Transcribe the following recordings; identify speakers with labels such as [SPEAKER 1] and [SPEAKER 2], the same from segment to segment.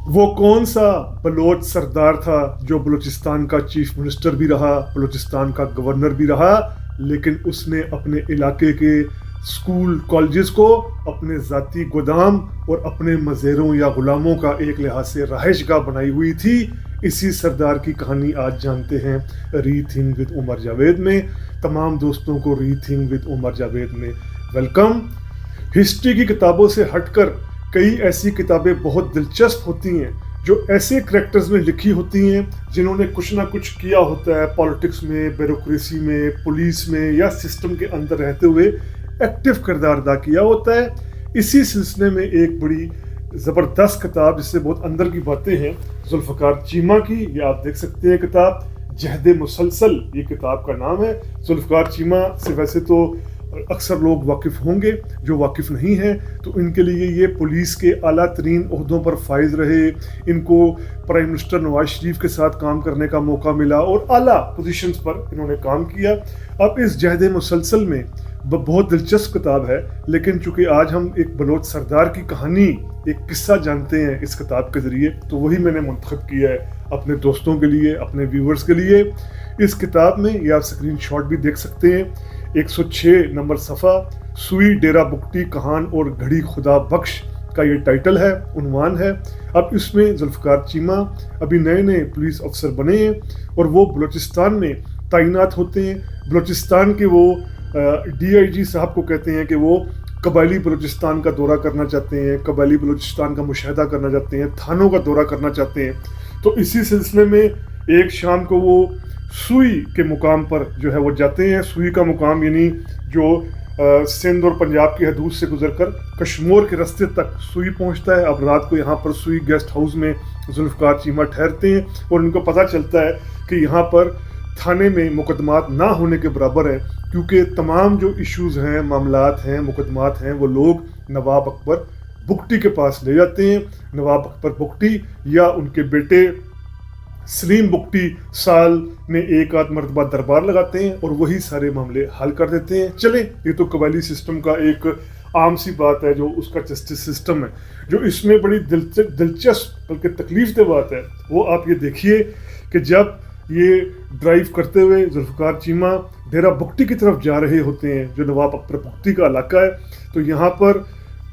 [SPEAKER 1] वो कौन सा बलोच सरदार था जो बलूचिस्तान का चीफ मिनिस्टर भी रहा, बलूचिस्तान का गवर्नर भी रहा, लेकिन उसने अपने इलाके के स्कूल कॉलेजेस को अपने ज़ाती गोदाम और अपने मज़ेरों या ग़ुलामों का एक लिहाज से रहायशगाह बनाई हुई थी। इसी सरदार की कहानी आज जानते हैं रीथिंक विद उमर जावेद में। तमाम दोस्तों को रीथिंक विद उमर जावेद में वेलकम। हिस्ट्री की किताबों से हटकर कई ऐसी किताबें बहुत दिलचस्प होती हैं जो ऐसे करैक्टर्स में लिखी होती हैं जिन्होंने कुछ ना कुछ किया होता है पॉलिटिक्स में, ब्यूरोक्रेसी में, पुलिस में या सिस्टम के अंदर रहते हुए एक्टिव किरदार अदा किया होता है। इसी सिलसिले में एक बड़ी ज़बरदस्त किताब जिससे बहुत अंदर की बातें हैं जुल्फ़कार चीमा की, ये आप देख सकते हैं किताब जहद मुसलसल, ये किताब का नाम है। जुल्फ़कार चीमा से वैसे तो अक्सर लोग वाकिफ़ होंगे, जो वाकिफ़ नहीं हैं तो इनके लिए ये पुलिस के आला तरीन ओहदों पर फाइज रहे, इनको प्राइम मिनिस्टर नवाज शरीफ के साथ काम करने का मौका मिला और आला पोजीशंस पर इन्होंने काम किया। अब इस जहद मुसलसल में बहुत दिलचस्प किताब है, लेकिन चूंकि आज हम एक बलोच सरदार की कहानी, एक किस्सा जानते हैं इस किताब के ज़रिए, तो वही मैंने मुंतखब किया है अपने दोस्तों के लिए, अपने व्यूवर्स के लिए। इस किताब में ये आप स्क्रीन शॉट भी देख सकते हैं, 106 नंबर सफ़ा, सुई डेरा बुगटी कहान और घड़ी खुदा बख्श का ये टाइटल है, उन्वान है। अब इसमें जुल्फ़कार चीमा अभी नए नए पुलिस अफसर बने हैं और वो बलूचिस्तान में तैनात होते हैं। बलूचिस्तान के वो DIG साहब को कहते हैं कि वो कबायली बलूचिस्तान का दौरा करना चाहते हैं, कबायली बलूचिस्तान का मुशाहिदा करना चाहते हैं, थानों का दौरा करना चाहते हैं। तो इसी सिलसिले में एक शाम को वो सुई के मुकाम पर जो है वो जाते हैं। सुई का मुकाम यानी जो सिंध और पंजाब की हदूद से गुजरकर कश्मीर के रास्ते तक सुई पहुंचता है। अब रात को यहाँ पर सुई गेस्ट हाउस में जुल्फ़कार चीमा ठहरते हैं और उनको पता चलता है कि यहाँ पर थाने में मुकदमात ना होने के बराबर है, क्योंकि तमाम जो इश्यूज़ हैं, मामलात हैं, मुकदमात हैं, वो लोग नवाब अकबर बुगटी के पास ले जाते हैं। नवाब अकबर बुगटी या उनके बेटे सलीम बुगटी साल में एक आध मरतबा दरबार लगाते हैं और वही सारे मामले हल कर देते हैं। चले, ये तो कबायली सिस्टम का एक आम सी बात है जो उसका जस्टिस सिस्टम है। जो इसमें बड़ी दिलचस्प बल्कि तकलीफ दे बात है वो आप ये देखिए कि जब ये ड्राइव करते हुए जुल्फ़कार चीमा डेरा बुगटी की तरफ जा रहे होते हैं, जो नवाब अकबर बुगटी का इलाका है, तो यहाँ पर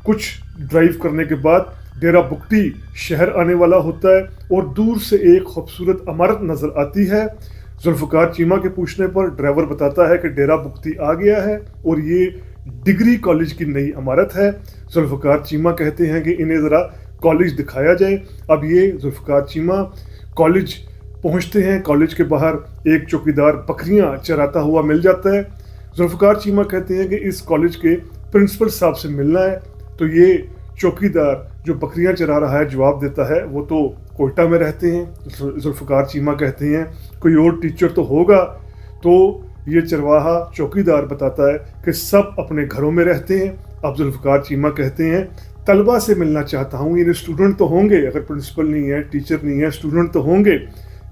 [SPEAKER 1] कुछ ड्राइव करने के बाद डेरा बुगटी शहर आने वाला होता है और दूर से एक खूबसूरत इमारत नज़र आती है। जुल्फ़कार चीमा के पूछने पर ड्राइवर बताता है कि डेरा बुगटी आ गया है और ये डिग्री कॉलेज की नई इमारत है। जुल्फ़कार चीमा कहते हैं कि इन्हें ज़रा कॉलेज दिखाया जाए। अब ये जुल्फ़कार चीमा कॉलेज पहुंचते हैं। कॉलेज के बाहर एक चौकीदार बकरियां चराता हुआ मिल जाता है। जुल्फ़कार चीमा कहते हैं कि इस कॉलेज के प्रिंसिपल साहब से मिलना है। तो ये चौकीदार जो बकरियां चरा रहा है जवाब देता है वो तो कोयटा में रहते हैं। जुल्फ़कार चीमा कहते हैं कोई और टीचर तो होगा। तो ये चरवाहा चौकीदार बताता है कि सब अपने घरों में रहते हैं। अब जुल्फ़कार चीमा कहते हैं तलबा से मिलना चाहता हूँ, यानी स्टूडेंट तो होंगे, अगर प्रिंसिपल नहीं है, टीचर नहीं है, स्टूडेंट तो होंगे।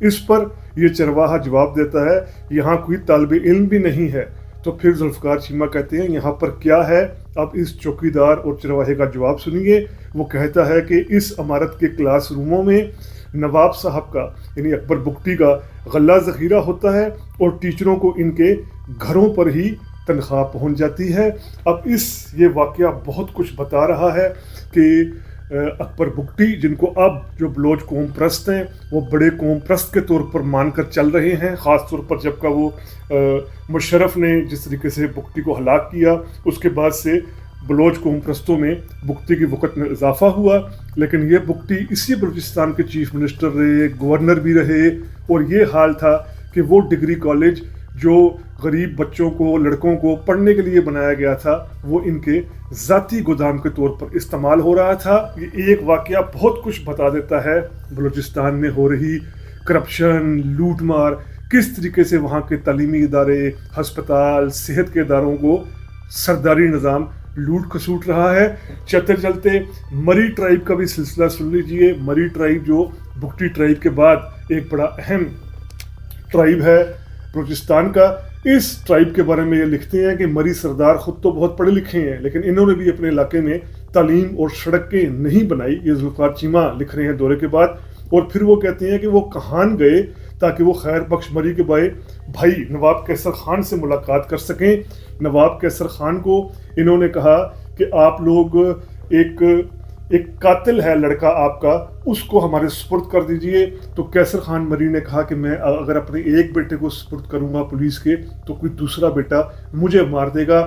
[SPEAKER 1] इस पर ये चरवाहा जवाब देता है यहाँ कोई तालिब इल्म भी नहीं है। तो फिर जुल्फ़कार चीमा कहते हैं यहाँ पर क्या है। अब इस चौकीदार और चरवाहे का जवाब सुनिए। वो कहता है कि इस इमारत के क्लास रूमों में नवाब साहब का यानी अकबर बुगटी का गल्ला ज़ख़ीरा होता है और टीचरों को इनके घरों पर ही तनख्वाह पहुंच जाती है। अब ये वाक़या बहुत कुछ बता रहा है कि अकबर बुगटी, जिनको अब जो बलोच कौम प्रस्त हैं वो बड़े कौम प्रस्त के तौर पर मानकर चल रहे हैं, ख़ास तौर पर जब का वो मुशर्रफ ने जिस तरीके से बुगटी को हलाक किया उसके बाद से बलोच कौम प्रस्तों में बुगटी की वक़्त में इजाफा हुआ। लेकिन ये बुगटी इसी बलूचिस्तान के चीफ मिनिस्टर रहे, गवर्नर भी रहे और ये हाल था कि वो डिग्री कॉलेज जो गरीब बच्चों को, लड़कों को पढ़ने के लिए बनाया गया था, वो इनके ज़ाती गोदाम के तौर पर इस्तेमाल हो रहा था। ये एक वाक़या बहुत कुछ बता देता है बलूचिस्तान में हो रही करप्शन, लूट मार, किस तरीके से वहाँ के तालीमी इदारे, हस्पताल, सेहत के इदारों को सरदारी निज़ाम लूट खसूट रहा है। चलते चलते मरी ट्राइब का भी सिलसिला सुन लीजिए। मरी ट्राइब जो बुगटी ट्राइब के बाद एक बड़ा अहम ट्राइब है बलूचिस्तान का। इस ट्राइब के बारे में ये लिखते हैं कि मरी सरदार खुद तो बहुत पढ़े लिखे हैं, लेकिन इन्होंने भी अपने इलाके में तालीम और सड़कें नहीं बनाई। ये जुल्फ़िकार चीमा लिख रहे हैं दौरे के बाद। और फिर वो कहते हैं कि वो कहान गए ताकि वो खैर बख्श मरी के भाई नवाब कैसर खान से मुलाकात कर सकें। नवाब कैसर खान को इन्होंने कहा कि आप लोग एक कातिल है लड़का आपका, उसको हमारे सुपुर्द कर दीजिए। तो कैसर खान मरी ने कहा कि मैं अगर अपने एक बेटे को सुपुर्द करूंगा पुलिस के तो कोई दूसरा बेटा मुझे मार देगा।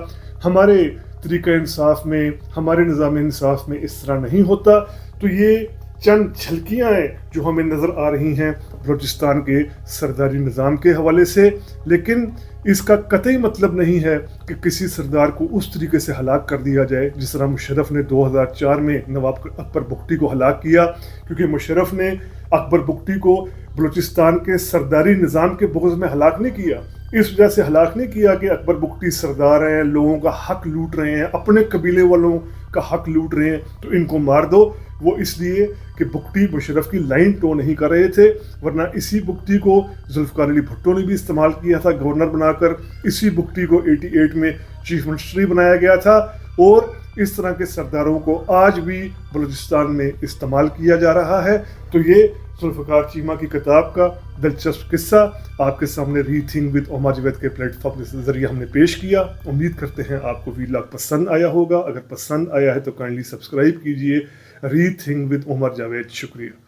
[SPEAKER 1] हमारे तरीक़ा इंसाफ में, हमारे निज़ाम इंसाफ में इस तरह नहीं होता। तो ये चंद झलकियाँ हैं जो हमें नज़र आ रही हैं बलूचिस्तान के सरदारी निज़ाम के हवाले से, लेकिन इसका कतई मतलब नहीं है कि किसी सरदार को उस तरीके से हलाक कर दिया जाए जिस तरह मुशर्रफ ने 2004 में नवाब अकबर बुगटी को हलाक किया। क्योंकि मुशर्रफ ने अकबर बुगटी को बलूचिस्तान के सरदारी निज़ाम के बुग़्ज़ में हलाक नहीं किया। इस वजह से हलाक नहीं किया कि अकबर बुगटी सरदार हैं, लोगों का हक लूट रहे हैं, अपने कबीले वालों का हक लूट रहे हैं तो इनको मार दो। वो इसलिए कि बुगटी मुशर्रफ की लाइन टो नहीं कर रहे थे, वरना इसी बुगटी को जुल्फ़िकार अली भुट्टो ने भी इस्तेमाल किया था गवर्नर बनाकर। इसी बुगटी को 88 में चीफ मिनिस्टर बनाया गया था। और इस तरह के सरदारों को आज भी बलूचिस्तान में इस्तेमाल किया जा रहा है। तो ये जुल्फ़िकार चीमा की किताब का दिलचस्प किस्सा आपके सामने रीथिंक विद ओमर जावेद के प्लेटफॉर्म के ज़रिए हमने पेश किया। उम्मीद करते हैं आपको वीलॉग पसंद आया होगा। अगर पसंद आया है तो काइंडली सब्सक्राइब कीजिए रीथिंक विद ओमर जावेद। शुक्रिया।